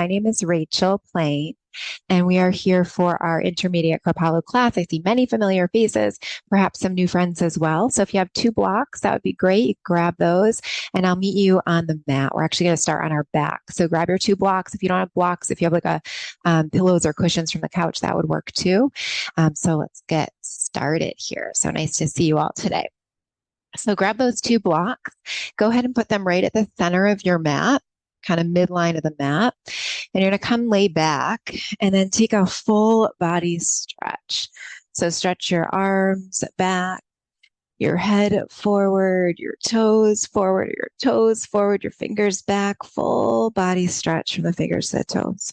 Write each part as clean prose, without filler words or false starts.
My name is Rachel Plaine, and we are here for our intermediate Kripalu class. I see many familiar faces, perhaps some new friends as well. So if you have 2 blocks, that would be great. You grab those, and I'll meet you on the mat. We're actually going to start on our back. So grab your 2 blocks. If you don't have blocks, if you have like a pillows or cushions from the couch, that would work too. So let's get started here. So nice to see you all today. So grab those 2 blocks. Go ahead and put them right at the center of your mat, kind of midline of the mat. And you're going to come lay back and then take a full body stretch. So stretch your arms back, your head forward, your toes forward, your fingers back, full body stretch from the fingers to the toes.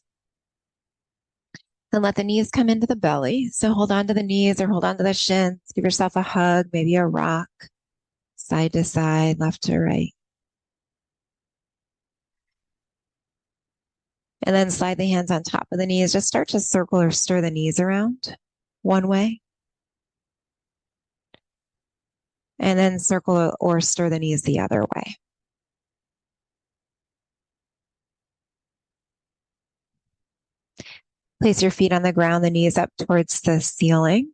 Then let the knees come into the belly. So hold on to the knees or hold on to the shins. Give yourself a hug, maybe a rock, side to side, left to right. And then slide the hands on top of the knees. Just start to circle or stir the knees around one way. And then circle or stir the knees the other way. Place your feet on the ground, the knees up towards the ceiling.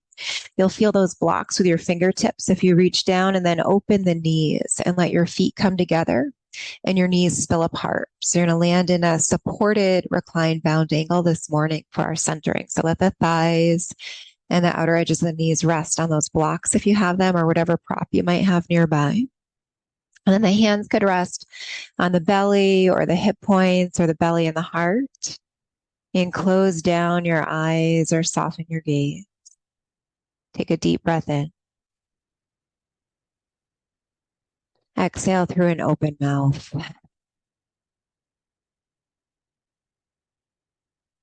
You'll feel those blocks with your fingertips if you reach down, and then open the knees and let your feet come together and your knees spill apart. So you're going to land in a supported reclined bound angle this morning for our centering. So let the thighs and the outer edges of the knees rest on those blocks if you have them, or whatever prop you might have nearby. And then the hands could rest on the belly or the hip points or the belly and the heart. And close down your eyes or soften your gaze. Take a deep breath in. Exhale through an open mouth.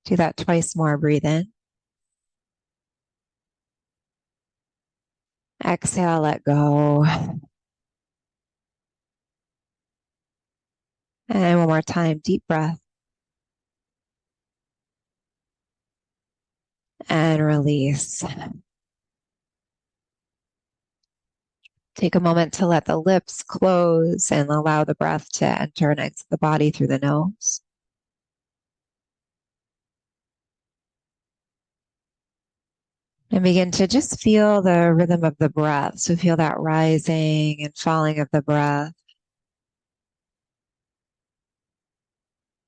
Do that twice more. Breathe in. Exhale, let go. And one more time, deep breath. And release. Take a moment to let the lips close and allow the breath to enter and exit the body through the nose. And begin to just feel the rhythm of the breath. So feel that rising and falling of the breath.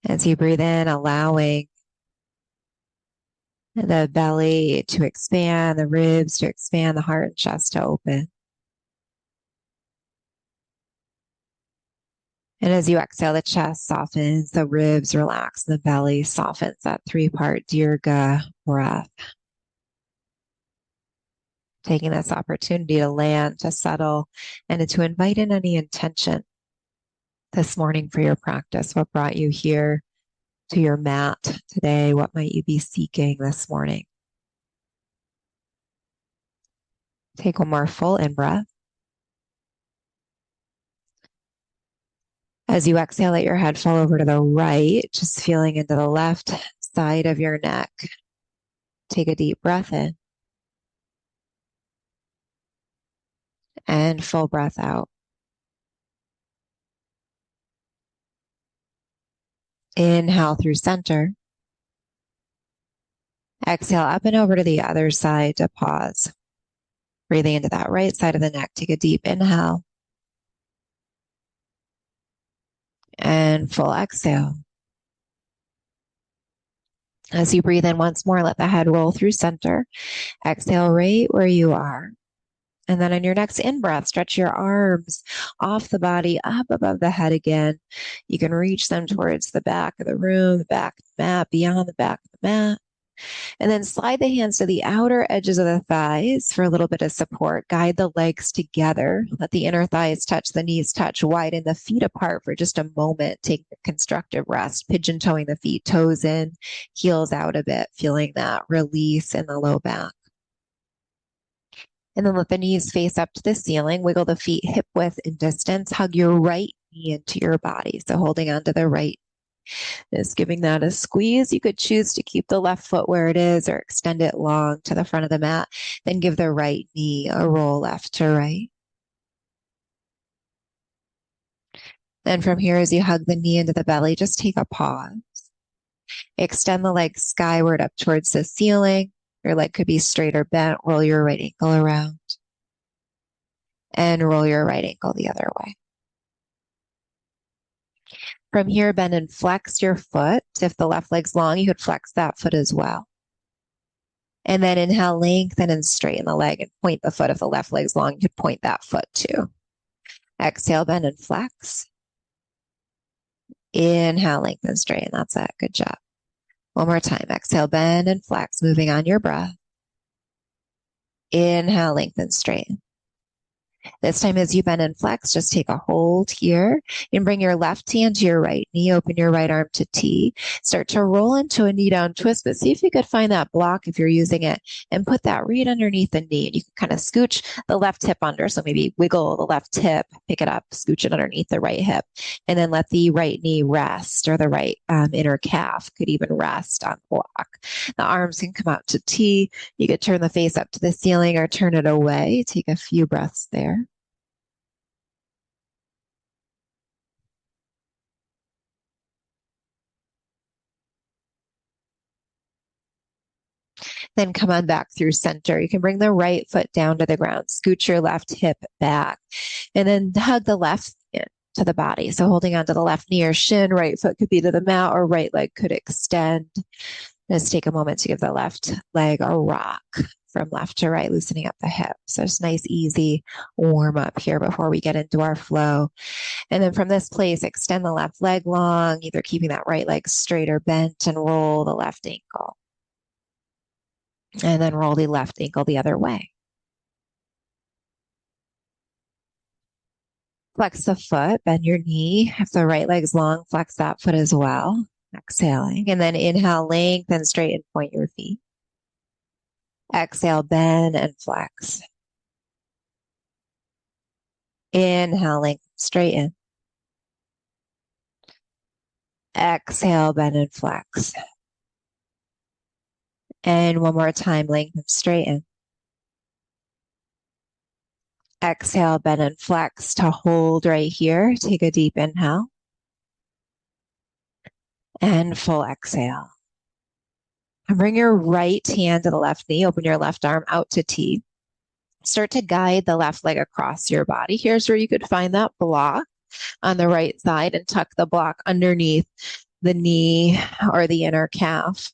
As you breathe in, allowing the belly to expand, the ribs to expand, the heart and chest to open. And as you exhale, the chest softens, the ribs relax, the belly softens, that 3-part Dirga breath. Taking this opportunity to land, to settle, and to invite in any intention this morning for your practice. What brought you here to your mat today? What might you be seeking this morning? Take one more full in-breath. As you exhale, let your head fall over to the right, just feeling into the left side of your neck. Take a deep breath in. And full breath out. Inhale through center. Exhale up and over to the other side to pause. Breathing into that right side of the neck. Take a deep inhale. And full exhale. As you breathe in once more, let the head roll through center. Exhale right where you are. And then on your next in-breath, stretch your arms off the body, up above the head again. You can reach them towards the back of the room, the back of the mat, beyond the back of the mat. And then slide the hands to the outer edges of the thighs for a little bit of support. Guide the legs together. Let the inner thighs touch, the knees touch. Widen the feet apart for just a moment. Take a constructive rest. Pigeon toeing the feet, toes in, heels out a bit. Feeling that release in the low back. And then let the knees face up to the ceiling. Wiggle the feet hip width in distance. Hug your right knee into your body. So holding on to the right. Just giving that a squeeze. You could choose to keep the left foot where it is or extend it long to the front of the mat. Then give the right knee a roll left to right. Then from here, as you hug the knee into the belly, just take a pause. Extend the leg skyward up towards the ceiling. Your leg could be straight or bent. Roll your right ankle around and roll your right ankle the other way. From here, bend and flex your foot. If the left leg's long, you could flex that foot as well. And then inhale, lengthen and straighten the leg and point the foot. If the left leg's long, you could point that foot too. Exhale, bend and flex. Inhale, lengthen, straighten. That's it. Good job. One more time. Exhale, bend and flex, moving on your breath. Inhale, lengthen, straighten. This time as you bend and flex, just take a hold here and bring your left hand to your right knee. Open your right arm to T. Start to roll into a knee down twist, but see if you could find that block if you're using it and put that right underneath the knee. And you can kind of scooch the left hip under. So maybe wiggle the left hip, pick it up, scooch it underneath the right hip, and then let the right knee rest, or the right inner calf could even rest on the block. The arms can come out to T. You could turn the face up to the ceiling or turn it away. Take a few breaths there. Then come on back through center. You can bring the right foot down to the ground, scoot your left hip back, and then hug the left to the body. So holding onto the left knee or shin, right foot could be to the mat, or right leg could extend. Just take a moment to give the left leg a rock from left to right, loosening up the hips. So it's nice, easy warm up here before we get into our flow. And then from this place, extend the left leg long, either keeping that right leg straight or bent, and roll the left ankle. And then roll the left ankle the other way. Flex the foot, bend your knee. If the right leg's long, flex that foot as well. Exhaling. And then inhale, lengthen, straighten, point your feet. Exhale, bend and flex. Inhale, lengthen, straighten. Exhale, bend and flex. And one more time, lengthen, straighten. Exhale, bend and flex to hold right here. Take a deep inhale. And full exhale. And bring your right hand to the left knee. Open your left arm out to T. Start to guide the left leg across your body. Here's where you could find that block on the right side and tuck the block underneath the knee or the inner calf.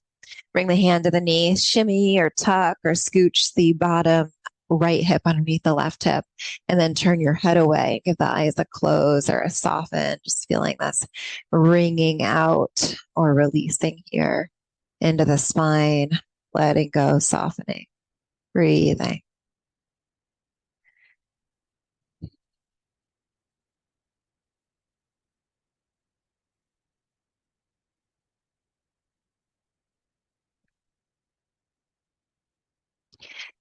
Bring the hand to the knee, shimmy or tuck or scooch the bottom right hip underneath the left hip, and then turn your head away. Give the eyes a close or a soften, just feeling this wringing out or releasing here into the spine, letting go, softening, breathing.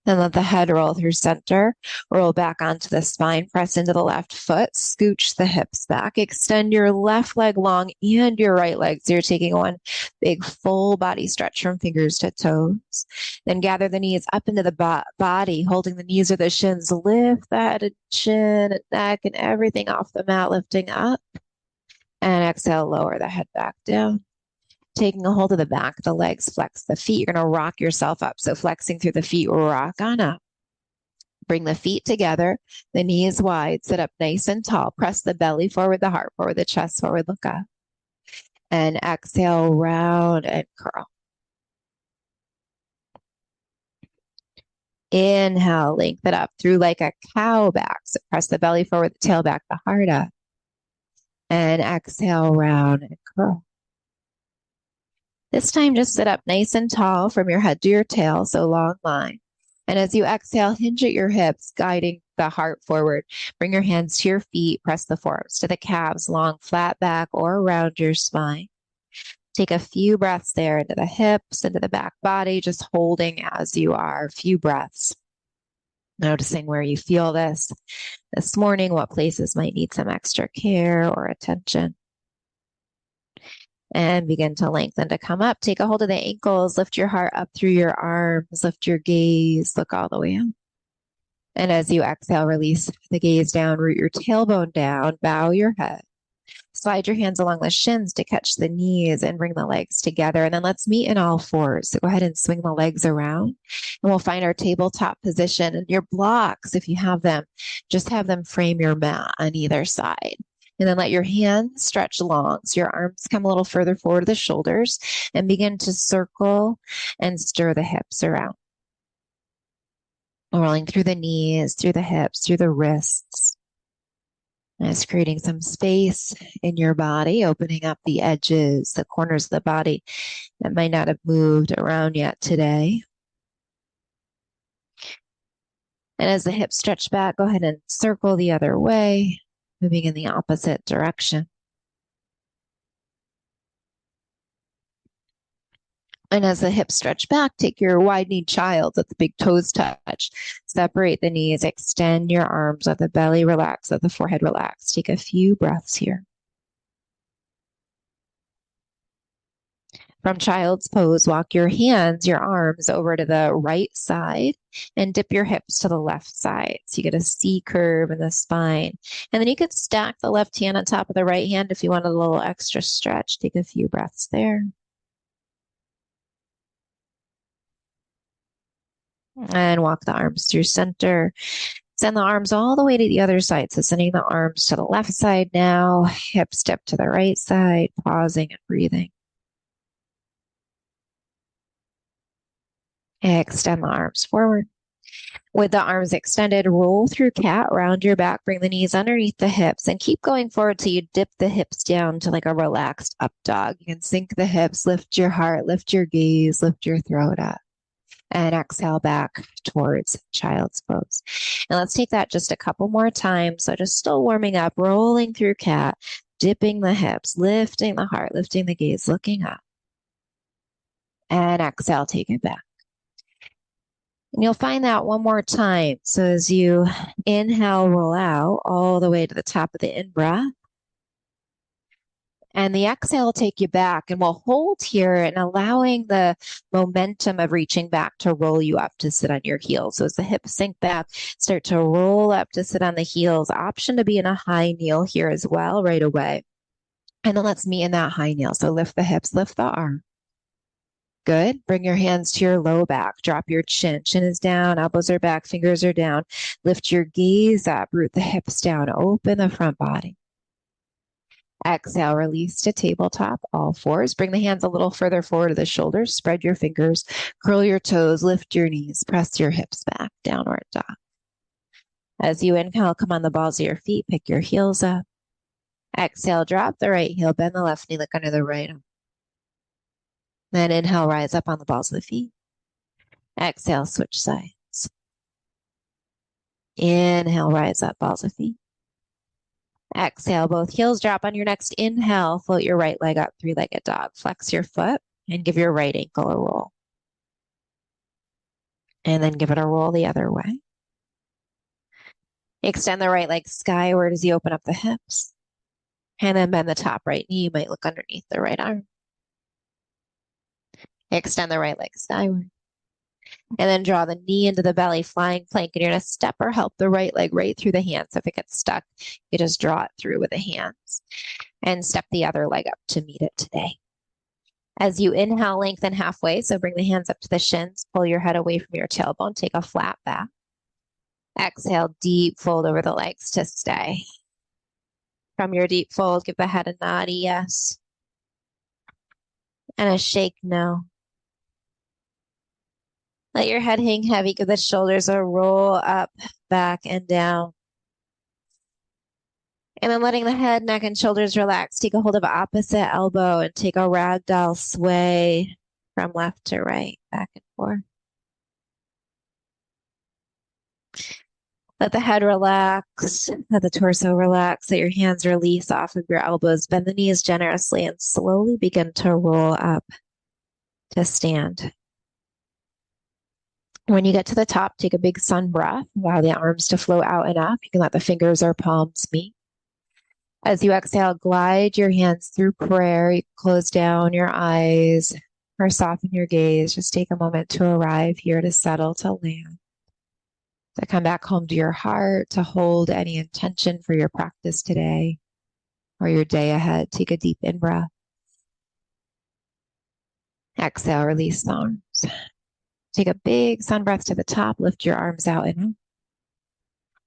Then let the head roll through center, roll back onto the spine, press into the left foot, scooch the hips back, extend your left leg long and your right leg. So you're taking one big full body stretch from fingers to toes. Then gather the knees up into the body, holding the knees or the shins. Lift the head and chin and neck and everything off the mat, lifting up. And exhale, lower the head back down. Taking a hold of the back of the legs, flex the feet. You're going to rock yourself up. So flexing through the feet, rock on up. Bring the feet together, the knees wide, sit up nice and tall. Press the belly forward, the heart forward, the chest forward, look up. And exhale, round and curl. Inhale, lengthen up through like a cow back. So press the belly forward, the tail back, the heart up. And exhale, round and curl. This time, just sit up nice and tall from your head to your tail, so long line. And as you exhale, hinge at your hips, guiding the heart forward. Bring your hands to your feet, press the forearms to the calves, long flat back or around your spine. Take a few breaths there into the hips, into the back body, just holding as you are. A few breaths. Noticing where you feel this morning, what places might need some extra care or attention. And begin to lengthen to come up. Take a hold of the ankles, lift your heart up through your arms, lift your gaze, look all the way up. And as you exhale, release the gaze down, root your tailbone down, bow your head. Slide your hands along the shins to catch the knees and bring the legs together. And then let's meet in all fours. So go ahead and swing the legs around and we'll find our tabletop position. And your blocks, if you have them, just have them frame your mat on either side. And then let your hands stretch long. So your arms come a little further forward to the shoulders and begin to circle and stir the hips around. Rolling through the knees, through the hips, through the wrists. And it's creating some space in your body, opening up the edges, the corners of the body that might not have moved around yet today. And as the hips stretch back, go ahead and circle the other way, moving in the opposite direction. And as the hips stretch back, take your wide-kneed child, let the big toes touch. Separate the knees, extend your arms, let the belly relax, let the forehead relax. Take a few breaths here. From child's pose, walk your hands, your arms over to the right side and dip your hips to the left side. So you get a C curve in the spine. And then you could stack the left hand on top of the right hand if you wanted a little extra stretch. Take a few breaths there. And walk the arms through center. Send the arms all the way to the other side. So sending the arms to the left side now, hip step to the right side, pausing and breathing. Extend the arms forward. With the arms extended, roll through cat, round your back, bring the knees underneath the hips, and keep going forward till you dip the hips down to like a relaxed up dog. You can sink the hips, lift your heart, lift your gaze, lift your throat up. And exhale back towards child's pose. And let's take that just a couple more times. So just still warming up, rolling through cat, dipping the hips, lifting the heart, lifting the gaze, looking up. And exhale, take it back. And you'll find that one more time. So as you inhale, roll out all the way to the top of the in-breath. And the exhale will take you back, and we'll hold here and allowing the momentum of reaching back to roll you up to sit on your heels. So as the hips sink back, start to roll up to sit on the heels. Option to be in a high kneel here as well right away. And then let's meet in that high kneel. So lift the hips, lift the arm. Good. Bring your hands to your low back. Drop your chin. Chin is down, elbows are back, fingers are down. Lift your gaze up, root the hips down, open the front body. Exhale, release to tabletop, all fours. Bring the hands a little further forward to the shoulders. Spread your fingers, curl your toes, lift your knees, press your hips back, downward dog. As you inhale, come on the balls of your feet, pick your heels up. Exhale, drop the right heel, bend the left knee, look under the right arm. Then inhale, rise up on the balls of the feet. Exhale, switch sides. Inhale, rise up, balls of feet. Exhale, both heels drop on your next inhale. Float your right leg up, three-legged dog. Flex your foot and give your right ankle a roll. And then give it a roll the other way. Extend the right leg skyward as you open up the hips. And then bend the top right knee. You might look underneath the right arm. Extend the right leg skyward. And then draw the knee into the belly, flying plank. And you're going to step or help the right leg right through the hands. If it gets stuck, you just draw it through with the hands. And step the other leg up to meet it today. As you inhale, lengthen halfway. So bring the hands up to the shins. Pull your head away from your tailbone. Take a flat back. Exhale, deep fold over the legs to stay. From your deep fold, give the head a nod, yes. And a shake, no. Let your head hang heavy. Give the shoulders a roll up, back, and down. And then letting the head, neck, and shoulders relax. Take a hold of opposite elbow and take a ragdoll sway from left to right, back and forth. Let the head relax. Let the torso relax. Let your hands release off of your elbows. Bend the knees generously and slowly begin to roll up to stand. When you get to the top, take a big sun breath. Allow the arms to flow out and up. You can let the fingers or palms meet. As you exhale, glide your hands through prayer. You close down your eyes or soften your gaze. Just take a moment to arrive here, to settle, to land, to come back home to your heart, to hold any intention for your practice today. or your day ahead. Take a deep in breath. Exhale, release the arms. Take a big sun breath to the top. Lift your arms out and up.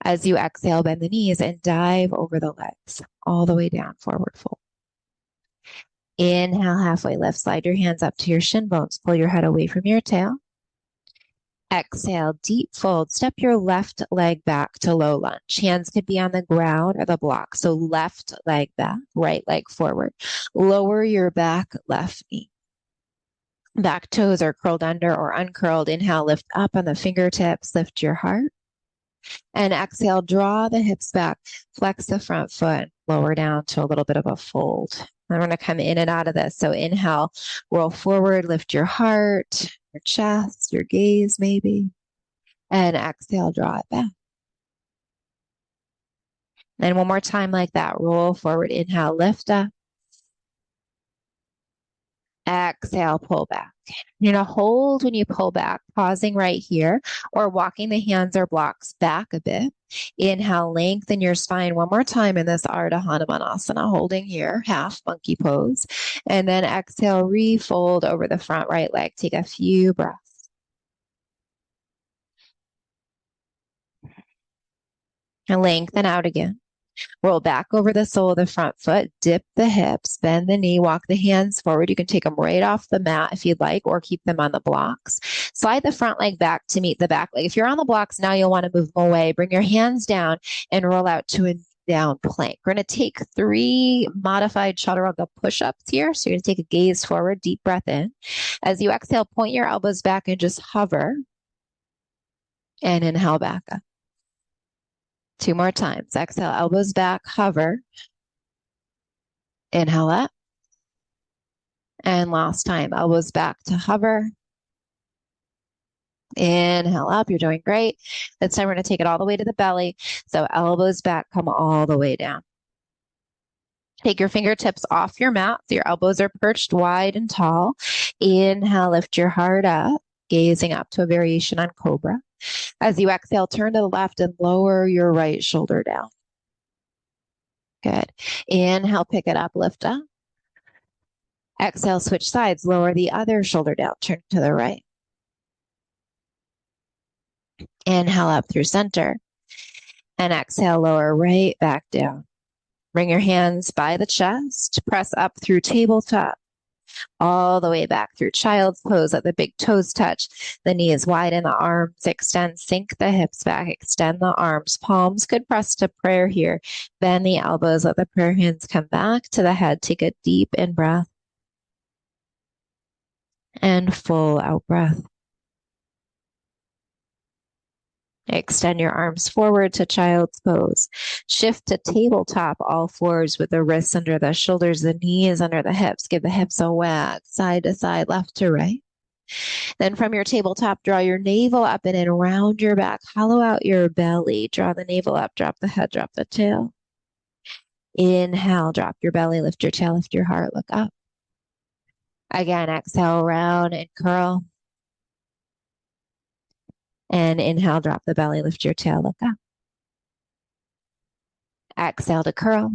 As you exhale, bend the knees and dive over the legs all the way down, forward fold. Inhale, halfway lift. Slide your hands up to your shin bones. Pull your head away from your tail. Exhale, deep fold. Step your left leg back to low lunge. Hands could be on the ground or the block. So left leg back, right leg forward. Lower your back left knee. Back toes are curled under or uncurled. Inhale, lift up on the fingertips. Lift your heart. And exhale, draw the hips back. Flex the front foot. Lower down to a little bit of a fold. I'm going to come in and out of this. So inhale, roll forward. Lift your heart, your chest, your gaze maybe. And exhale, draw it back. And one more time like that. Roll forward. Inhale, lift up. Exhale, pull back. You're going to hold when you pull back, pausing right here, or walking the hands or blocks back a bit. Inhale, lengthen your spine one more time in this Ardha Hanumanasana, holding here, half monkey pose. And then exhale, refold over the front right leg. Take a few breaths. And lengthen out again. Roll back over the sole of the front foot, dip the hips, bend the knee, walk the hands forward. You can take them right off the mat if you'd like, or keep them on the blocks. Slide the front leg back to meet the back leg. If you're on the blocks, now you'll want to move them away. Bring your hands down and roll out to a down plank. We're going to take 3 modified chaturanga push-ups here. So you're going to take a gaze forward, deep breath in. As you exhale, point your elbows back and just hover. And inhale back up. 2 more times. Exhale, elbows back, hover. Inhale up. And last time, elbows back to hover. Inhale up. You're doing great. This time we're going to take it all the way to the belly. So elbows back, come all the way down. Take your fingertips off your mat. So your elbows are perched wide and tall. Inhale, lift your heart up, gazing up to a variation on Cobra. As you exhale, turn to the left and lower your right shoulder down. Good. Inhale, pick it up, lift up. Exhale, switch sides, lower the other shoulder down, turn to the right. Inhale up through center. And exhale, lower right back down. Bring your hands by the chest, press up through tabletop. All the way back through child's pose. Let the big toes touch. The knees widen, the arms extend. Sink the hips back. Extend the arms. Palms could press to prayer here. Bend the elbows. Let the prayer hands come back to the head. Take a deep in breath. And full out breath. Extend your arms forward to child's pose. Shift to tabletop, all fours with the wrists under the shoulders, the knees under the hips. Give the hips a wag, side to side, left to right. Then from your tabletop, draw your navel up and in, round your back, hollow out your belly. Draw the navel up, drop the head, drop the tail. Inhale, drop your belly, lift your tail, lift your heart, look up. Again, exhale, round and curl. And inhale, drop the belly, lift your tail, look up. Exhale to curl.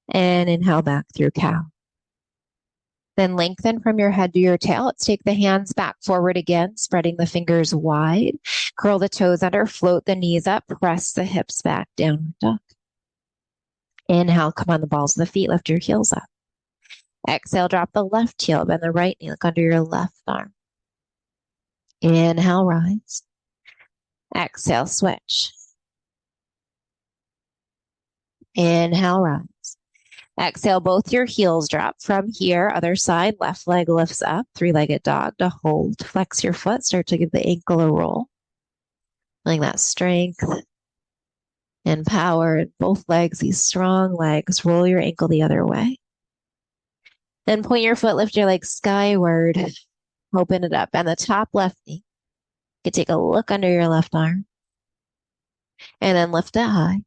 And inhale back through cow. Then lengthen from your head to your tail. Let's take the hands back forward again, spreading the fingers wide. Curl the toes under, float the knees up, press the hips back, downward dog. Inhale, come on the balls of the feet, lift your heels up. Exhale, drop the left heel, bend the right knee, look under your left arm. Inhale, rise. Exhale, switch. Inhale, rise. Exhale, both your heels drop. From here, other side, left leg lifts up, 3-legged dog to hold. Flex your foot, start to give the ankle a roll. Feeling that strength and power in both legs, these strong legs. Roll your ankle the other way. Then point your foot, lift your leg skyward. Open it up. Bend the top left knee. You can take a look under your left arm. And then lift it high.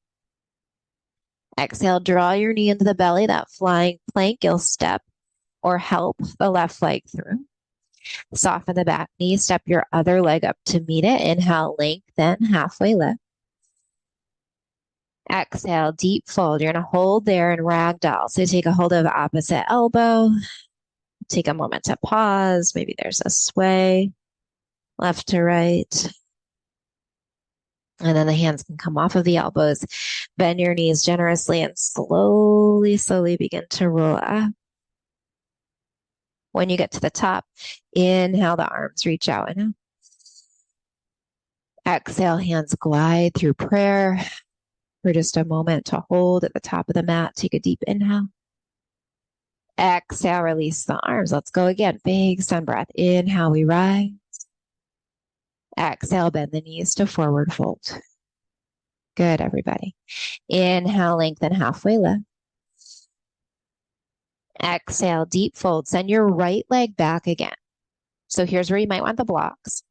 Exhale, draw your knee into the belly, that flying plank. You'll step or help the left leg through. Soften the back knee. Step your other leg up to meet it. Inhale, lengthen, halfway lift. Exhale, deep fold. You're going to hold there and ragdoll. So take a hold of opposite elbow. Take a moment to pause. Maybe there's a sway left to right. And then the hands can come off of the elbows. Bend your knees generously and slowly, slowly begin to roll up. When you get to the top, inhale, the arms reach out and up. Exhale, hands glide through prayer for just a moment to hold at the top of the mat. Take a deep inhale. Exhale, release the arms. Let's go again. Big sun breath. Inhale, we rise. Exhale, bend the knees to forward fold. Good, everybody. Inhale, lengthen halfway lift. Exhale, deep fold. Send your right leg back again. So here's where you might want the blocks.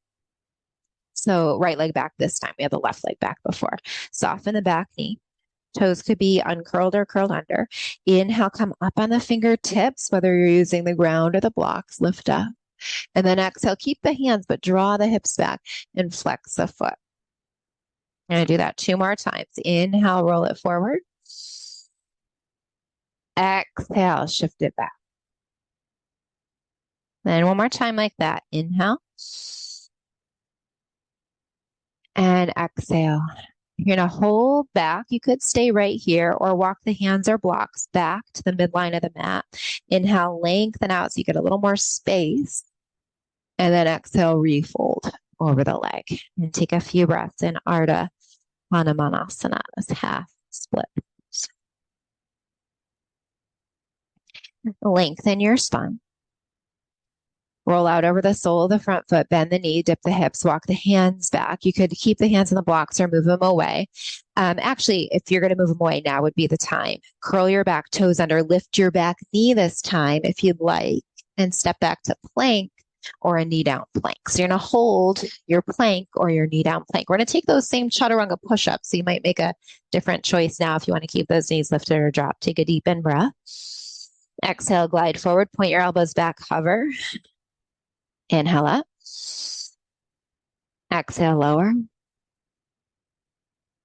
So right leg back this time. We had the left leg back before. Soften the back knee. Toes could be uncurled or curled under. Inhale, come up on the fingertips, whether you're using the ground or the blocks, lift up. And then exhale, keep the hands, but draw the hips back and flex the foot. I'm going to do that 2 more times. Inhale, roll it forward. Exhale, shift it back. Then 1 more time like that. Inhale. And exhale. You're going to hold back. You could stay right here or walk the hands or blocks back to the midline of the mat. Inhale, lengthen out so you get a little more space. And then exhale, refold over the leg. And take a few breaths in Ardha Hanumanasana, this half split. Lengthen your spine. Roll out over the sole of the front foot, bend the knee, dip the hips, walk the hands back. You could keep the hands in the blocks or move them away. Actually, if you're going to move them away, now would be the time. Curl your back toes under, lift your back knee this time if you'd like, and step back to plank or a knee down plank. So you're going to hold your plank or your knee down plank. We're going to take those same chaturanga push-ups. So you might make a different choice now if you want to keep those knees lifted or drop. Take a deep in breath. Exhale, glide forward, point your elbows back, hover. Inhale up. Exhale, lower.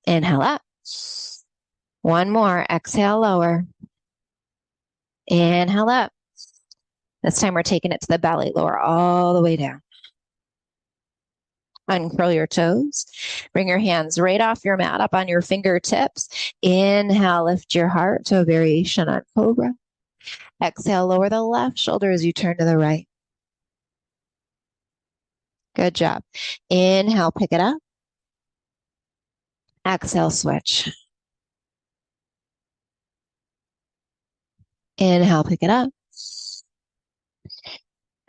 Inhale up. 1 more. Exhale, lower. Inhale up. This time we're taking it to the belly. Lower all the way down. Uncurl your toes. Bring your hands right off your mat up on your fingertips. Inhale, lift your heart to a variation on cobra. Exhale, lower the left shoulder as you turn to the right. Good job. Inhale, pick it up. Exhale, switch. Inhale, pick it up.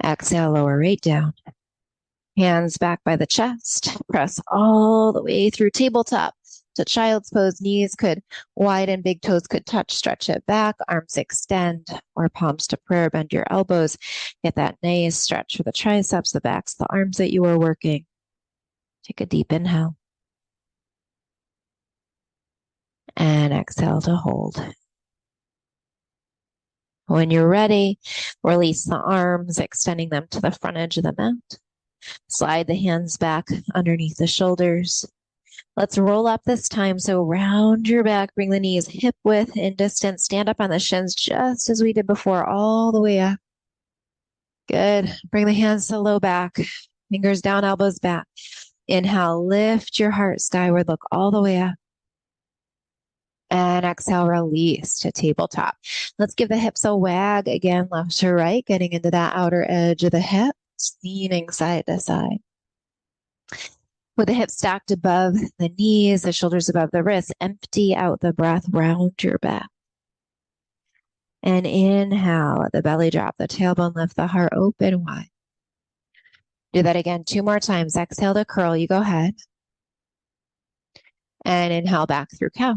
Exhale, lower right down. Hands back by the chest. Press all the way through tabletop to child's pose. Knees could widen, big toes could touch, stretch it back. Arms extend or palms to prayer. Bend your elbows. Get that nice stretch for the triceps, the backs, the arms that you are working. Take a deep inhale. And exhale to hold. When you're ready, release the arms, extending them to the front edge of the mat. Slide the hands back underneath the shoulders. Let's roll up this time. So round your back, bring the knees hip width in distance. Stand up on the shins just as we did before, all the way up. Good. Bring the hands to low back. Fingers down, elbows back. Inhale, lift your heart skyward. Look all the way up. And exhale, release to tabletop. Let's give the hips a wag again, left to right, getting into that outer edge of the hips, leaning side to side. With the hips stacked above the knees, the shoulders above the wrists, empty out the breath, round your back. And inhale, let the belly drop, the tailbone lift, the heart open wide. Do that again 2 more times. Exhale to curl, you go ahead. And inhale back through cow.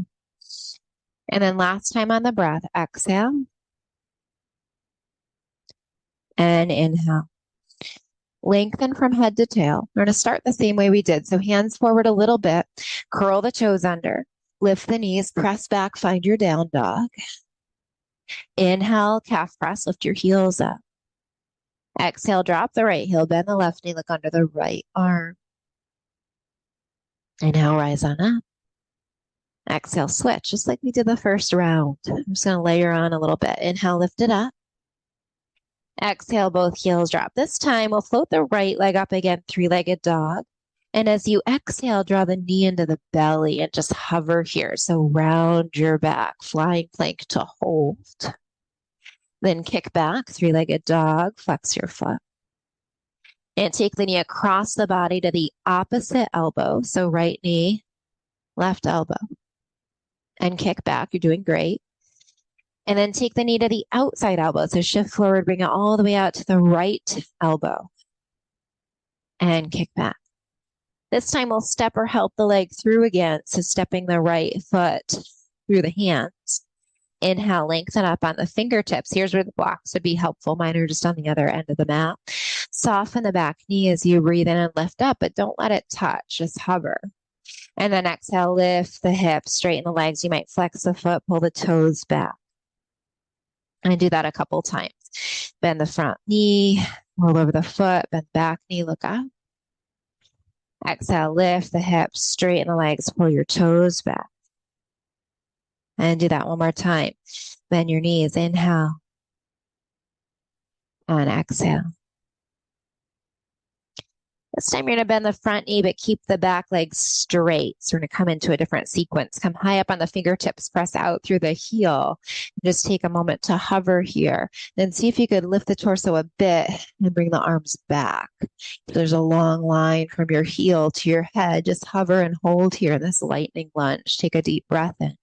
And then last time on the breath, exhale. And inhale. Lengthen from head to tail. We're going to start the same way we did. So hands forward a little bit. Curl the toes under. Lift the knees. Press back. Find your down dog. Inhale, calf press. Lift your heels up. Exhale, drop the right heel. Bend the left knee. Look under the right arm. Inhale, rise on up. Exhale, switch, just like we did the first round. I'm just going to layer on a little bit. Inhale, lift it up. Exhale, both heels drop. This time, we'll float the right leg up again, three-legged dog. And as you exhale, draw the knee into the belly and just hover here. So round your back, flying plank to hold. Then kick back, three-legged dog, flex your foot. And take the knee across the body to the opposite elbow. So right knee, left elbow. And kick back. You're doing great. And then take the knee to the outside elbow. So shift forward, bring it all the way out to the right elbow. And kick back. This time we'll step or help the leg through again. So stepping the right foot through the hands. Inhale, lengthen up on the fingertips. Here's where the blocks would be helpful. Mine are just on the other end of the mat. Soften the back knee as you breathe in and lift up, but don't let it touch. Just hover. And then exhale, lift the hips, straighten the legs. You might flex the foot, pull the toes back. And do that a couple times. Bend the front knee, roll over the foot, bend back knee, look up. Exhale, lift the hips, straighten the legs, pull your toes back. And do that one more time. Bend your knees, inhale. And exhale. This time you're going to bend the front knee, but keep the back leg straight. So we're going to come into a different sequence. Come high up on the fingertips, press out through the heel. Just take a moment to hover here. Then see if you could lift the torso a bit and bring the arms back. If there's a long line from your heel to your head, just hover and hold here in this lightning lunge. Take a deep breath in.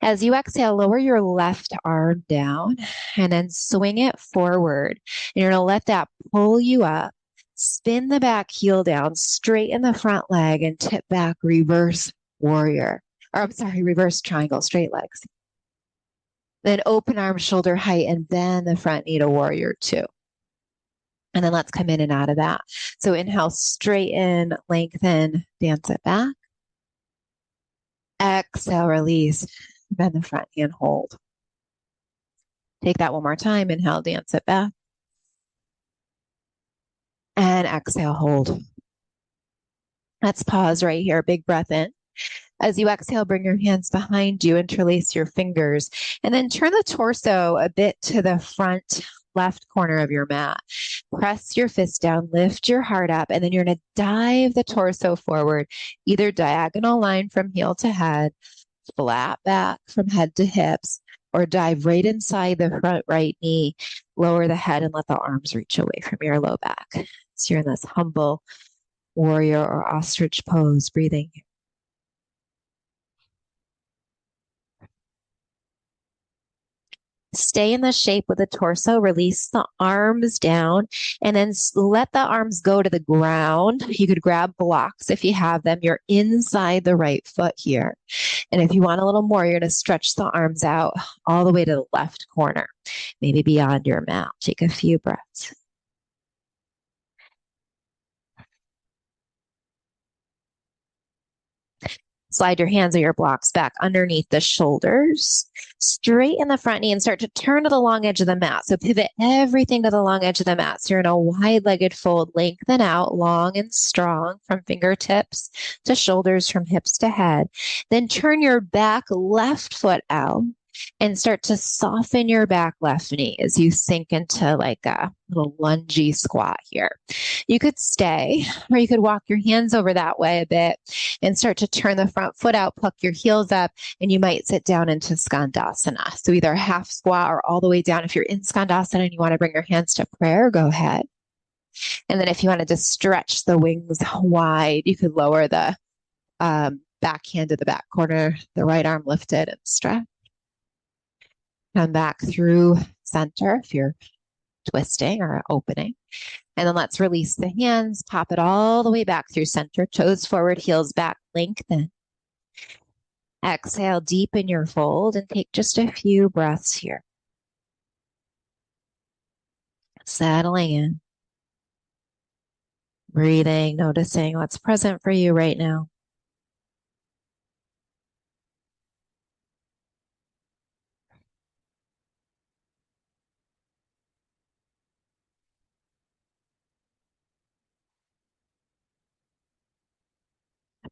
As you exhale, lower your left arm down and then swing it forward. And you're going to let that pull you up. Spin the back heel down, straighten the front leg, and tip back, reverse warrior. Or I'm sorry, reverse triangle, straight legs. Then open arms, shoulder height, and bend the front knee to warrior two. And then let's come in and out of that. So inhale, straighten, lengthen, dance it back. Exhale, release, bend the front knee and hold. Take that one more time. Inhale, dance it back. And exhale, hold. Let's pause right here. Big breath in. As you exhale, bring your hands behind you, interlace your fingers, and then turn the torso a bit to the front left corner of your mat. Press your fist down, lift your heart up, and then you're going to dive the torso forward, either diagonal line from heel to head, flat back from head to hips, or dive right inside the front right knee, lower the head, and let the arms reach away from your low back. So you're in this humble warrior or ostrich pose, breathing. Stay in the shape with the torso, release the arms down, and then let the arms go to the ground. You could grab blocks if you have them. You're inside the right foot here. And if you want a little more, you're going to stretch the arms out all the way to the left corner, maybe beyond your mat. Take a few breaths. Slide your hands or your blocks back underneath the shoulders, straighten the front knee and start to turn to the long edge of the mat. So pivot everything to the long edge of the mat. So you're in a wide-legged fold, lengthen out long and strong from fingertips to shoulders, from hips to head. Then turn your back left foot out and start to soften your back left knee as you sink into like a little lungy squat here. You could stay, or you could walk your hands over that way a bit and start to turn the front foot out, pluck your heels up, and you might sit down into Skandasana. So either a half squat or all the way down. If you're in Skandasana and you want to bring your hands to prayer, go ahead. And then if you wanted to stretch the wings wide, you could lower the back hand to the back corner, the right arm lifted and stretch. Come back through center if you're twisting or opening. And then let's release the hands, pop it all the way back through center, toes forward, heels back, lengthen. Exhale, deepen your fold and take just a few breaths here. Settling in. Breathing, noticing what's present for you right now.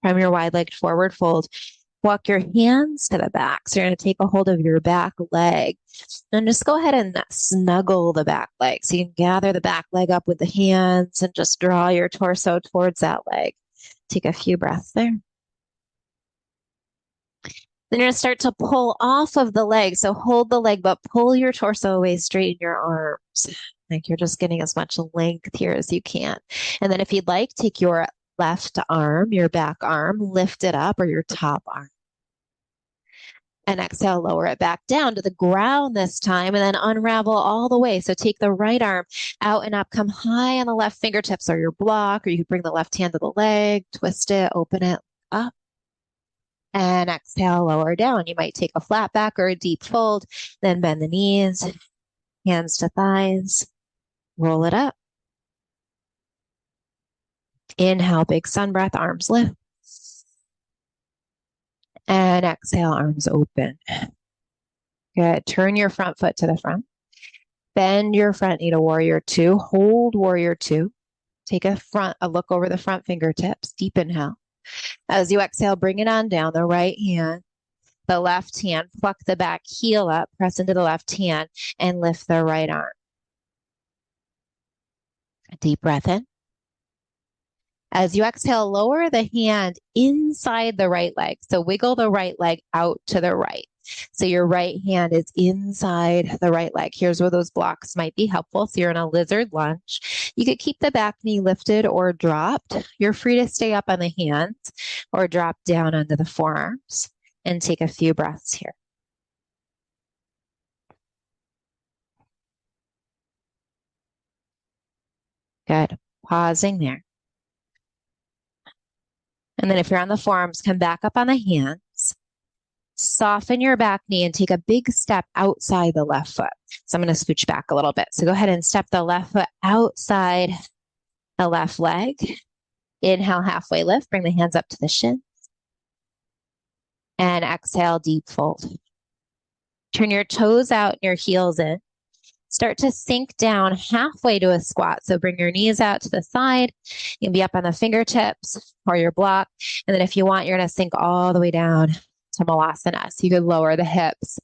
From your wide-legged forward fold, walk your hands to the back. So you're going to take a hold of your back leg and just go ahead and snuggle the back leg. So you can gather the back leg up with the hands and just draw your torso towards that leg. Take a few breaths there. Then you're going to start to pull off of the leg. So hold the leg, but pull your torso away, straighten your arms. Like you're just getting as much length here as you can. And then if you'd like, take your left arm, your back arm, lift it up, or your top arm. And exhale, lower it back down to the ground this time, and then unravel all the way. So take the right arm out and up, come high on the left fingertips or your block, or you can bring the left hand to the leg, twist it, open it up. And exhale, lower down. You might take a flat back or a deep fold, then bend the knees, hands to thighs, roll it up. Inhale, big sun breath, arms lift. And exhale, arms open. Good. Turn your front foot to the front. Bend your front knee to warrior two. Hold warrior two. Take a look over the front fingertips. Deep inhale. As you exhale, bring it on down. The right hand, the left hand, pluck the back heel up, press into the left hand, and lift the right arm. A deep breath in. As you exhale, lower the hand inside the right leg. So wiggle the right leg out to the right. So your right hand is inside the right leg. Here's where those blocks might be helpful. So you're in a lizard lunge. You could keep the back knee lifted or dropped. You're free to stay up on the hands or drop down onto the forearms and take a few breaths here. Good. Pausing there. And then if you're on the forearms, come back up on the hands. Soften your back knee and take a big step outside the left foot. So I'm going to scooch back a little bit. So go ahead and step the left foot outside the left leg. Inhale, halfway lift. Bring the hands up to the shins. And exhale, deep fold. Turn your toes out and your heels in. Start to sink down halfway to a squat. So bring your knees out to the side. You can be up on the fingertips or your block. And then if you want, you're going to sink all the way down to Malasana. So you could lower the hips.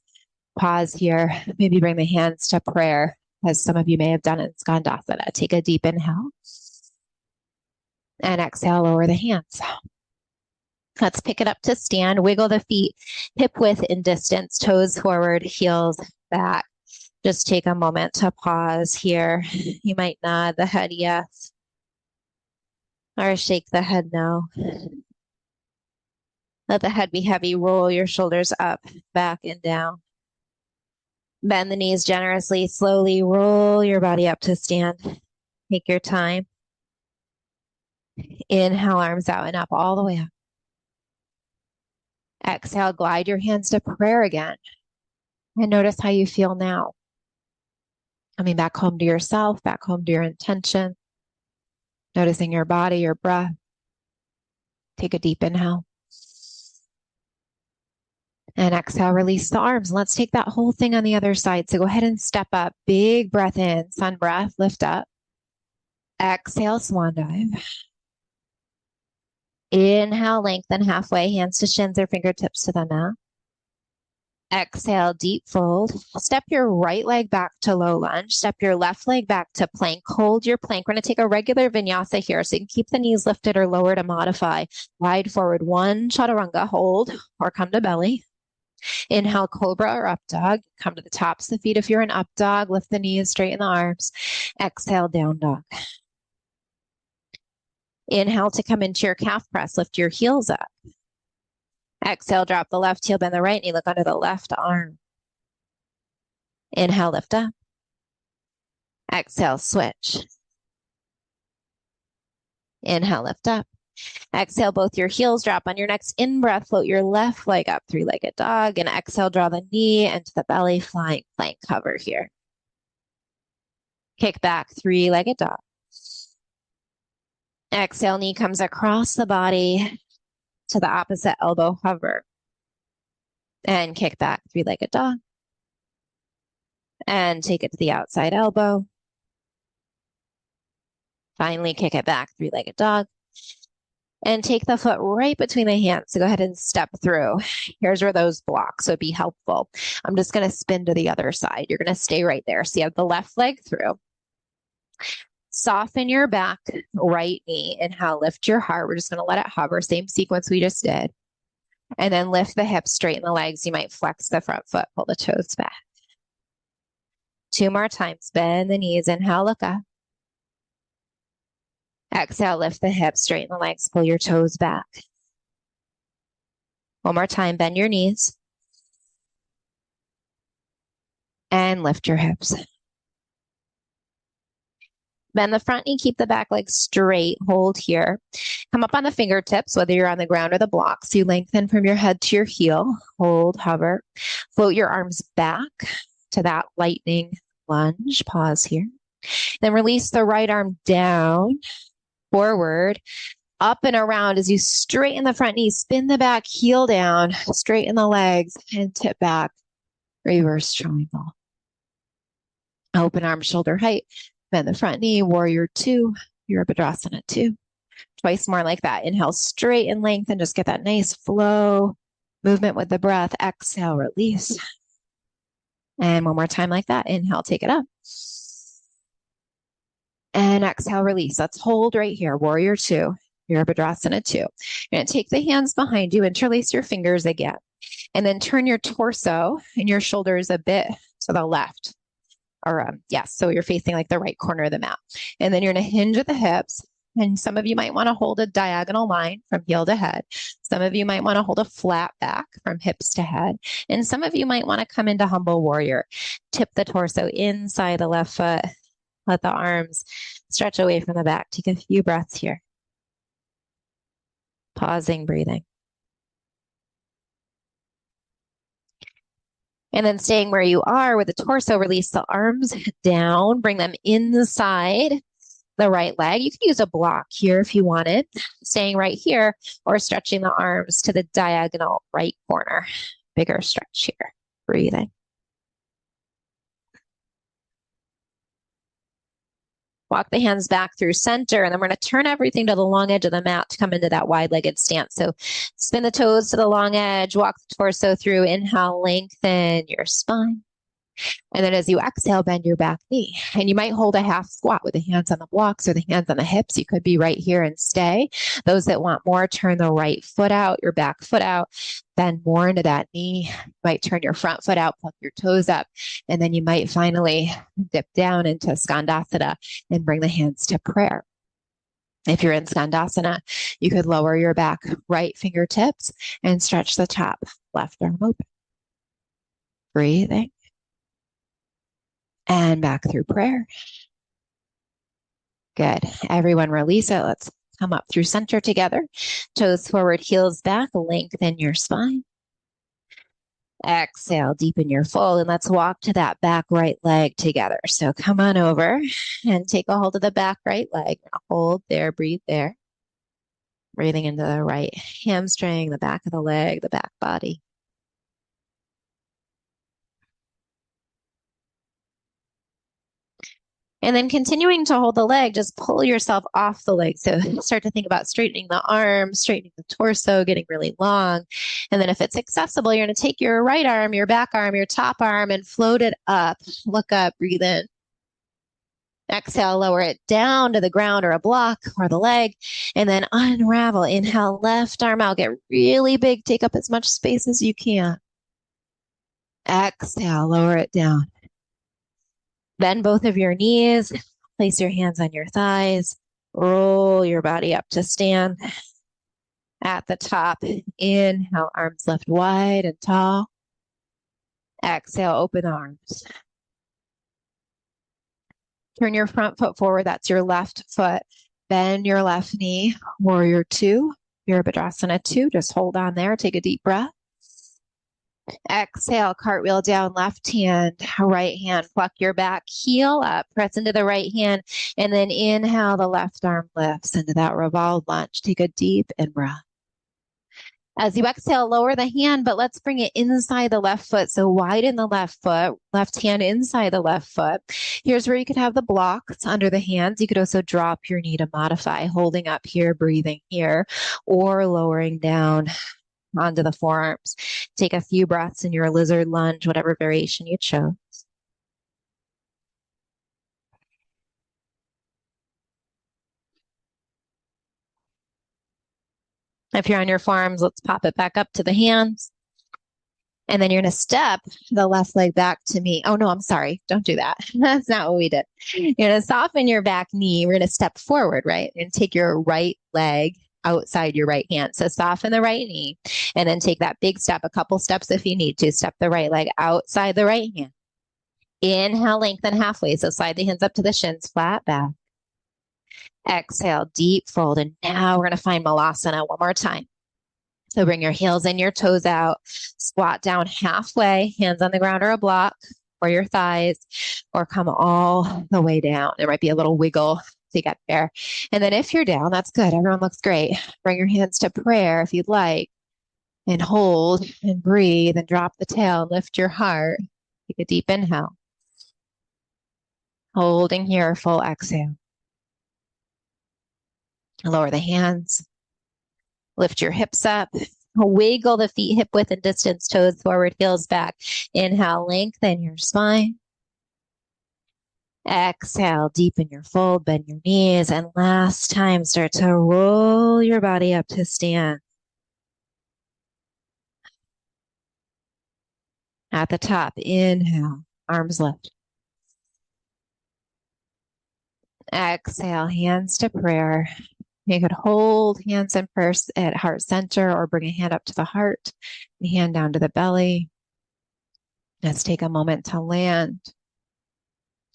Pause here. Maybe bring the hands to prayer, as some of you may have done in Skandasana. Take a deep inhale. And exhale, lower the hands. Let's pick it up to stand. Wiggle the feet hip width in distance, toes forward, heels back. Just take a moment to pause here. You might nod the head yes, or shake the head no. Let the head be heavy. Roll your shoulders up, back, and down. Bend the knees generously. Slowly roll your body up to stand. Take your time. Inhale, arms out and up, all the way up. Exhale, glide your hands to prayer again. And notice how you feel now. Coming back home to yourself, back home to your intention. Noticing your body, your breath. Take a deep inhale. And exhale, release the arms. Let's take that whole thing on the other side. So go ahead and step up. Big breath in, sun breath, lift up. Exhale, swan dive. Inhale, lengthen halfway, hands to shins or fingertips to the mat. Exhale, deep fold. Step your right leg back to low lunge. Step your left leg back to plank. Hold your plank. We're going to take a regular vinyasa here. So you can keep the knees lifted or lower to modify. Wide forward, one chaturanga, hold or come to belly. Inhale, cobra or up dog. Come to the tops of the feet if you're an up dog. Lift the knees, straighten the arms. Exhale, down dog. Inhale to come into your calf press. Lift your heels up. Exhale, drop the left heel, bend the right knee, look under the left arm. Inhale, lift up. Exhale, switch. Inhale, lift up. Exhale, both your heels drop. On your next in-breath, float your left leg up, three-legged dog. And exhale, draw the knee into the belly, flying plank cover here. Kick back, three-legged dog. Exhale, knee comes across the body to the opposite elbow, hover. And kick back, three-legged dog. And take it to the outside elbow. Finally, kick it back, three-legged dog. And take the foot right between the hands. So go ahead and step through. Here's where those blocks would be helpful. I'm just going to spin to the other side. You're going to stay right there. So you have the left leg through. Soften your back, right knee. Inhale, lift your heart. We're just going to let it hover. Same sequence we just did. And then lift the hips, straighten the legs. You might flex the front foot, pull the toes back. 2 more times. Bend the knees. Inhale, look up. Exhale, lift the hips, straighten the legs, pull your toes back. 1 more time, bend your knees. And lift your hips. Bend the front knee, keep the back leg straight, hold here. Come up on the fingertips, whether you're on the ground or the blocks. You lengthen from your head to your heel, hold, hover. Float your arms back to that lightning lunge. Pause here. Then release the right arm down, forward, up and around as you straighten the front knee, spin the back, heel down, straighten the legs, and tip back. Reverse triangle. Open arm, shoulder height. Bend the front knee, warrior 2, Virabhadrasana 2. Twice more like that. Inhale, straight and lengthen. Just get that nice flow, movement with the breath. Exhale, release. And 1 more time like that. Inhale, take it up. And exhale, release. Let's hold right here. Warrior 2, Virabhadrasana 2. You're going to take the hands behind you, interlace your fingers again, and then turn your torso and your shoulders a bit to the left. Or yes, so you're facing like the right corner of the mat. And then you're going to hinge at the hips. And some of you might want to hold a diagonal line from heel to head. Some of you might want to hold a flat back from hips to head. And some of you might want to come into humble warrior. Tip the torso inside the left foot. Let the arms stretch away from the back. Take a few breaths here. Pausing, breathing. And then staying where you are with the torso, release the arms down, bring them inside the right leg. You can use a block here if you wanted, staying right here or stretching the arms to the diagonal right corner. Bigger stretch here, breathing. Walk the hands back through center, and then we're going to turn everything to the long edge of the mat to come into that wide-legged stance. So spin the toes to the long edge, walk the torso through, inhale, lengthen your spine. And then as you exhale, bend your back knee. And you might hold a half squat with the hands on the blocks or the hands on the hips. You could be right here and stay. Those that want more, turn the right foot out, your back foot out, bend more into that knee. You might turn your front foot out, pluck your toes up, and then you might finally dip down into Skandasana and bring the hands to prayer. If you're in Skandasana, you could lower your back right fingertips and stretch the top left arm open. Breathing. And back through prayer. Good. Everyone release it. Let's come up through center together. Toes forward, heels back. Lengthen your spine. Exhale, deepen your fold. And let's walk to that back right leg together. So come on over and take a hold of the back right leg. Hold there, breathe there. Breathing into the right hamstring, the back of the leg, the back body. And then continuing to hold the leg, just pull yourself off the leg. So start to think about straightening the arms, straightening the torso, getting really long. And then if it's accessible, you're going to take your right arm, your back arm, your top arm, and float it up. Look up, breathe in. Exhale, lower it down to the ground or a block or the leg. And then unravel. Inhale, left arm out. Get really big. Take up as much space as you can. Exhale, lower it down. Bend both of your knees, place your hands on your thighs, roll your body up to stand. At the top, inhale, arms left wide and tall. Exhale, open arms. Turn your front foot forward, that's your left foot. Bend your left knee, warrior 2, Virabhadrasana 2. Just hold on there, take a deep breath. Exhale, cartwheel down, left hand, right hand, pluck your back heel up, press into the right hand, and then inhale, the left arm lifts into that revolved lunge. Take a deep in breath. As you exhale, lower the hand, but let's bring it inside the left foot. So widen the left foot, left hand inside the left foot. Here's where you could have the blocks under the hands. You could also drop your knee to modify, holding up here, breathing here, or lowering down onto the forearms. Take a few breaths in your lizard lunge, whatever variation you chose. If you're on your forearms, let's pop it back up to the hands. And then you're going to step the left leg back to me. Oh, no, I'm sorry. Don't do that. That's not what we did. You're going to soften your back knee. We're going to step forward, right? And take your right leg outside your right hand. So soften the right knee and then take that big step, a couple steps if you need to. Step the right leg outside the right hand. Inhale, lengthen halfway. So slide the hands up to the shins, flat back. Exhale, deep fold. And now we're going to find Malasana one more time. So bring your heels and your toes out, squat down halfway, hands on the ground or a block or your thighs, or come all the way down. There might be a little wiggle to get there. And then if you're down, that's good. Everyone looks great. Bring your hands to prayer if you'd like, and hold and breathe and drop the tail, lift your heart. Take a deep inhale. Holding here, full exhale. Lower the hands. Lift your hips up. Wiggle the feet hip width and distance, toes forward, heels back. Inhale, lengthen your spine. Exhale, deepen your fold, bend your knees. And last time, start to roll your body up to stand. At the top, inhale, arms lift. Exhale, hands to prayer. You could hold hands in first at heart center or bring a hand up to the heart and hand down to the belly. Let's take a moment to land,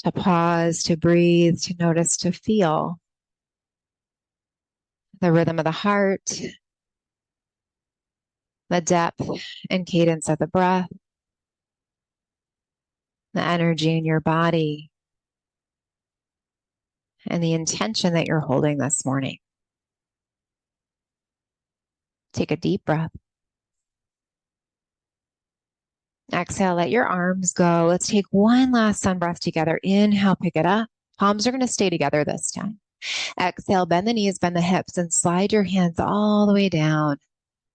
to pause, to breathe, to notice, to feel the rhythm of the heart, the depth and cadence of the breath, the energy in your body, and the intention that you're holding this morning. Take a deep breath. Exhale, let your arms go. Let's take one last sun breath together. Inhale, pick it up. Palms are going to stay together this time. Exhale, bend the knees, bend the hips, and slide your hands all the way down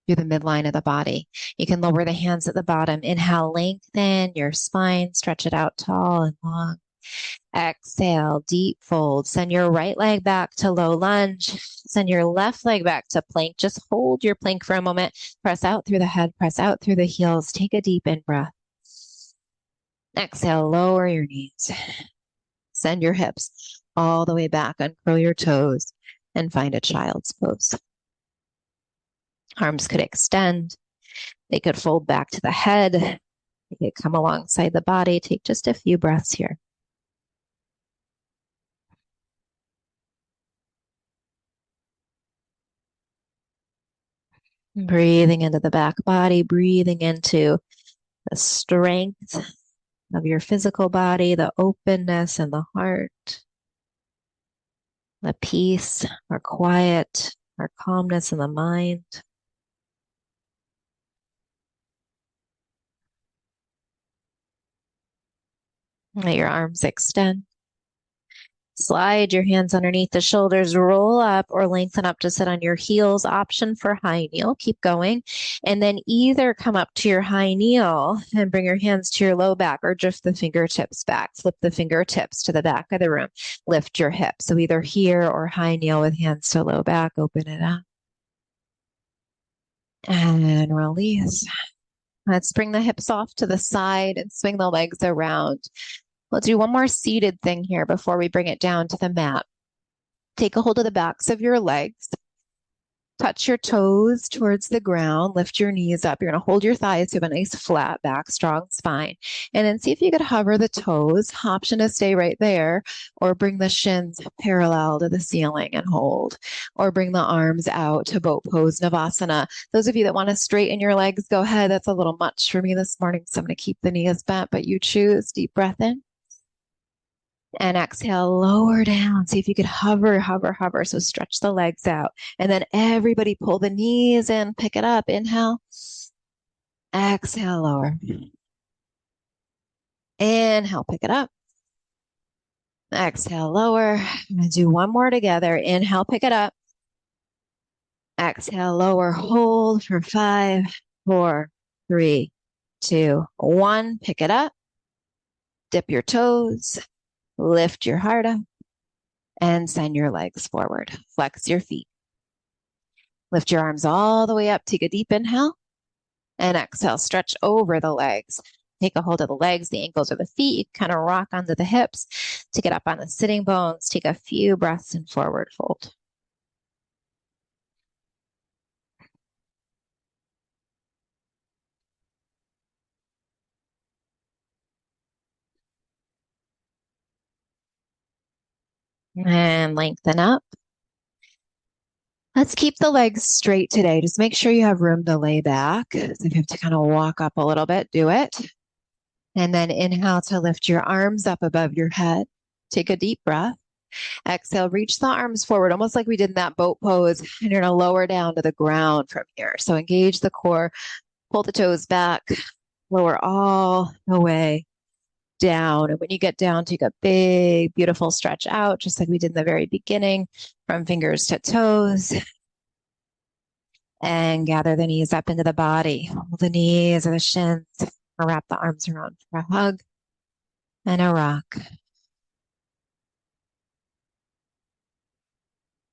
through the midline of the body. You can lower the hands at the bottom. Inhale, lengthen your spine, stretch it out tall and long. Exhale, deep fold. Send your right leg back to low lunge. Send your left leg back to plank. Just hold your plank for a moment. Press out through the head, press out through the heels. Take a deep in breath. Exhale, lower your knees. Send your hips all the way back. Uncurl your toes and find a child's pose. Arms could extend. They could fold back to the head. They could come alongside the body. Take just a few breaths here. Breathing into the back body, breathing into the strength of your physical body, the openness in the heart, the peace or quiet or calmness in the mind. Let your arms extend. Slide your hands underneath the shoulders, roll up or lengthen up to sit on your heels. Option for high kneel. Keep going. And then either come up to your high kneel and bring your hands to your low back or drift the fingertips back. Flip the fingertips to the back of the room. Lift your hips. So either here or high kneel with hands to low back. Open it up. And release. Let's bring the hips off to the side and swing the legs around. We'll do one more seated thing here before we bring it down to the mat. Take a hold of the backs of your legs. Touch your toes towards the ground. Lift your knees up. You're going to hold your thighs to have a nice flat back, strong spine. And then see if you could hover the toes. Option to stay right there, or bring the shins parallel to the ceiling and hold. Or bring the arms out to boat pose, Navasana. Those of you that want to straighten your legs, go ahead. That's a little much for me this morning, so I'm going to keep the knees bent, but you choose. Deep breath in. And exhale, lower down. See if you could hover, hover, hover. So stretch the legs out. And then everybody pull the knees in, pick it up. Inhale. Exhale, lower. Inhale, pick it up. Exhale, lower. I'm going to do one more together. Inhale, pick it up. Exhale, lower. Hold for 5, 4, 3, 2, 1. Pick it up. Dip your toes. Lift your heart up. And send your legs forward. Flex your feet. Lift your arms all the way up. Take a deep inhale. And exhale. Stretch over the legs. Take a hold of the legs, the ankles, or the feet. You kind of rock onto the hips to get up on the sitting bones. Take a few breaths in forward fold. And lengthen up. Let's keep the legs straight today. Just make sure you have room to lay back. So if you have to kind of walk up a little bit, do it. And then inhale to lift your arms up above your head. Take a deep breath. Exhale, reach the arms forward, almost like we did in that boat pose. And you're going to lower down to the ground from here. So engage the core, pull the toes back, lower all the way down. And when you get down, take a big, beautiful stretch out, just like we did in the very beginning, from fingers to toes. And gather the knees up into the body. Hold the knees or the shins, or wrap the arms around for a hug and a rock.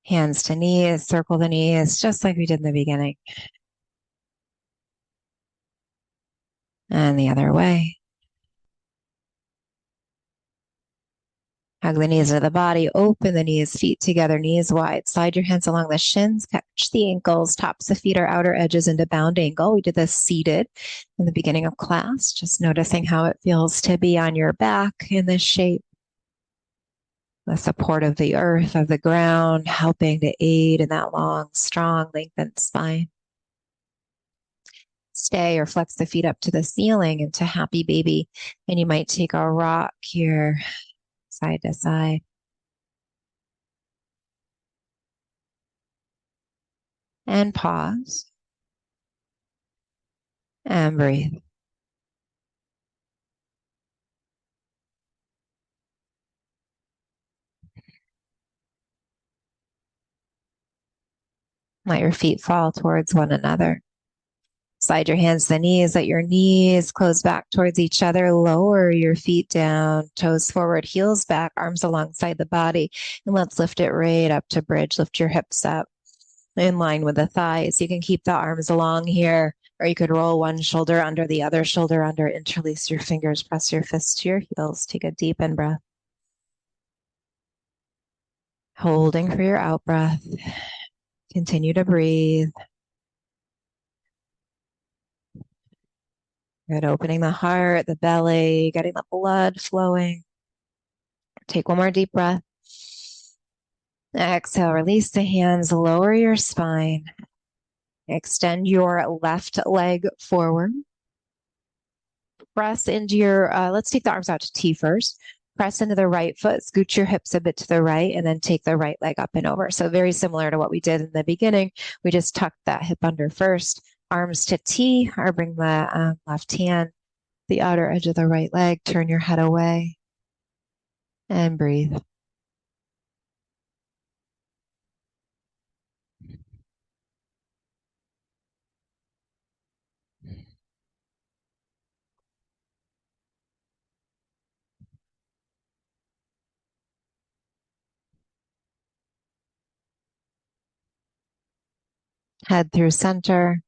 Hands to knees, circle the knees, just like we did in the beginning. And the other way. Hug the knees into the body, open the knees, feet together, knees wide. Slide your hands along the shins, catch the ankles, tops of feet or outer edges into bound angle. We did this seated in the beginning of class, just noticing how it feels to be on your back in this shape. The support of the earth, of the ground, helping to aid in that long, strong, lengthened spine. Stay or flex the feet up to the ceiling into happy baby. And you might take a rock here, side to side. And pause. And breathe. Let your feet fall towards one another. Slide your hands to the knees. Let your knees close back towards each other. Lower your feet down, toes forward, heels back, arms alongside the body. And let's lift it right up to bridge. Lift your hips up in line with the thighs. You can keep the arms along here, or you could roll one shoulder under the other shoulder under, interlace your fingers, press your fists to your heels. Take a deep in breath. Holding for your out breath. Continue to breathe. Good. Opening the heart, the belly, getting the blood flowing. Take one more deep breath. Exhale, release the hands, lower your spine. Extend your left leg forward. Press into your, let's take the arms out to T first. Press into the right foot, scoot your hips a bit to the right, and then take the right leg up and over. So very similar to what we did in the beginning. We just tucked that hip under first. Arms to T, or bring the left hand, the outer edge of the right leg. Turn your head away and breathe. Head through center.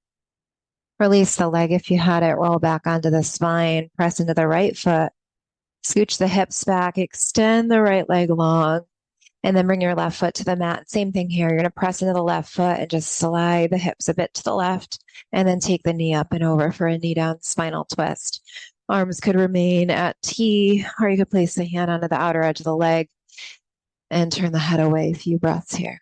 Release the leg if you had it. Roll back onto the spine. Press into the right foot. Scooch the hips back. Extend the right leg long. And then bring your left foot to the mat. Same thing here. You're going to press into the left foot and just slide the hips a bit to the left. And then take the knee up and over for a knee down spinal twist. Arms could remain at T, or you could place the hand onto the outer edge of the leg and turn the head away. A few breaths here.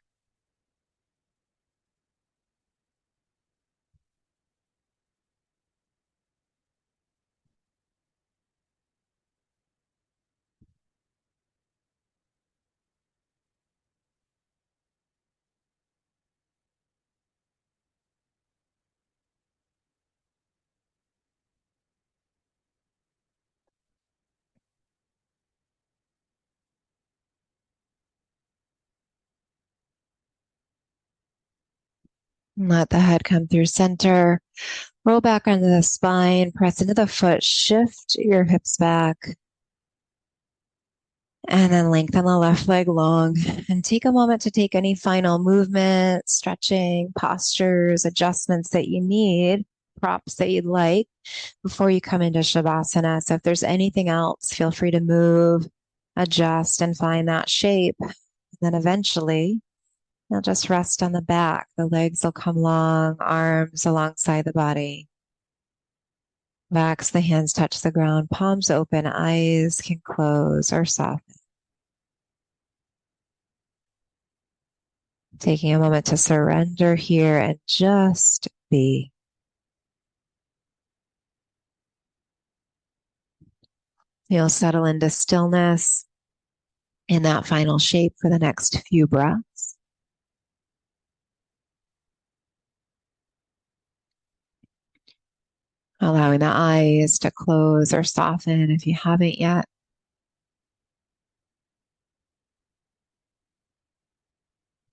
Let the head come through center. Roll back onto the spine, press into the foot, shift your hips back. And then lengthen the left leg long and take a moment to take any final movement, stretching, postures, adjustments that you need, props that you'd like before you come into Shavasana. So if there's anything else, feel free to move, adjust, and find that shape. And then eventually, you'll just rest on the back. The legs will come long, arms alongside the body. Relax, the hands touch the ground, palms open, eyes can close or soften. Taking a moment to surrender here and just be. You'll settle into stillness in that final shape for the next few breaths. Allowing the eyes to close or soften if you haven't yet.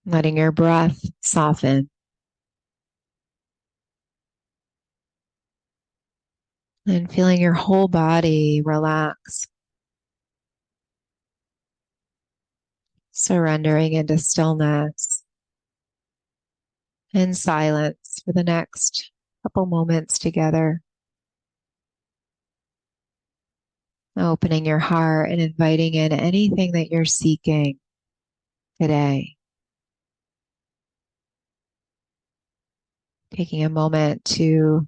Letting your breath soften. And feeling your whole body relax. Surrendering into stillness and silence for the next couple moments together. Opening your heart and inviting in anything that you're seeking today. Taking a moment to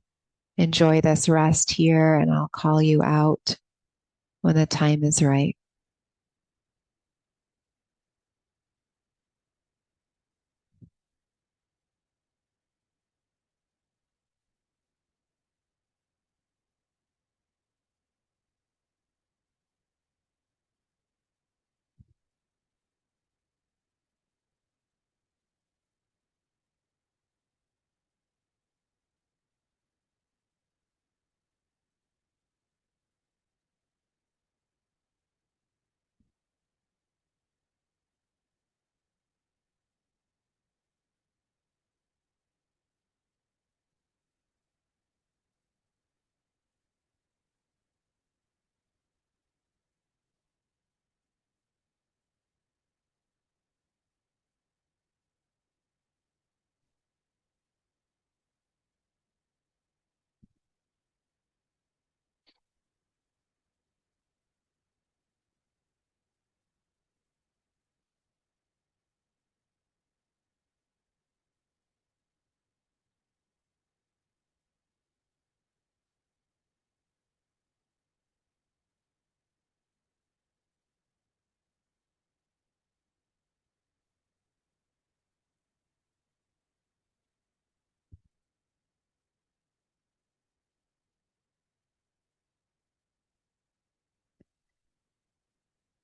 enjoy this rest here, and I'll call you out when the time is right.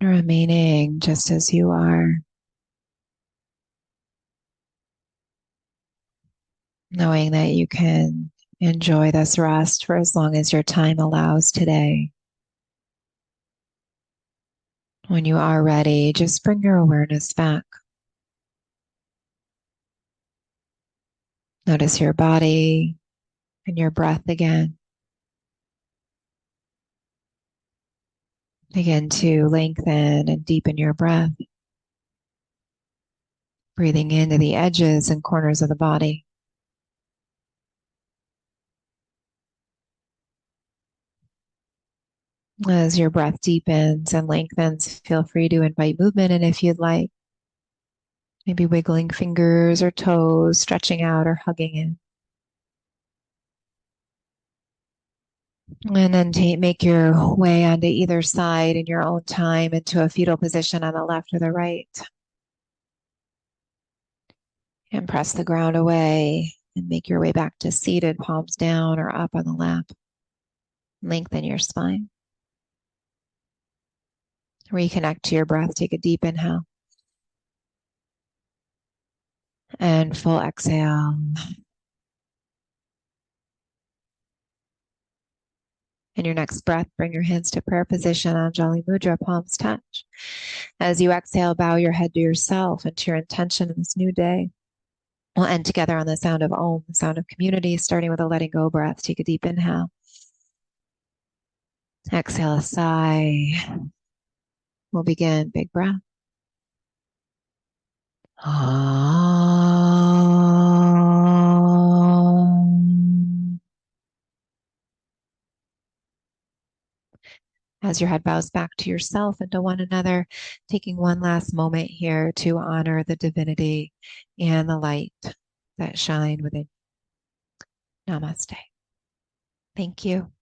Remaining just as you are, knowing that you can enjoy this rest for as long as your time allows today. When you are ready, just bring your awareness back. Notice your body and your breath again. Begin to lengthen and deepen your breath. Breathing into the edges and corners of the body. As your breath deepens and lengthens, feel free to invite movement in if you'd like. Maybe wiggling fingers or toes, stretching out or hugging in. And then make your way onto either side in your own time into a fetal position on the left or the right. And press the ground away and make your way back to seated, palms down or up on the lap. Lengthen your spine. Reconnect to your breath. Take a deep inhale. And full exhale. In your next breath, bring your hands to prayer position, Anjali Mudra, palms touch. As you exhale, bow your head to yourself and to your intention in this new day. We'll end together on the sound of Om, the sound of community, starting with a letting go breath. Take a deep inhale. Exhale a sigh. We'll begin. Big breath. As your head bows back to yourself and to one another, taking one last moment here to honor the divinity and the light that shine within. Namaste. Thank you.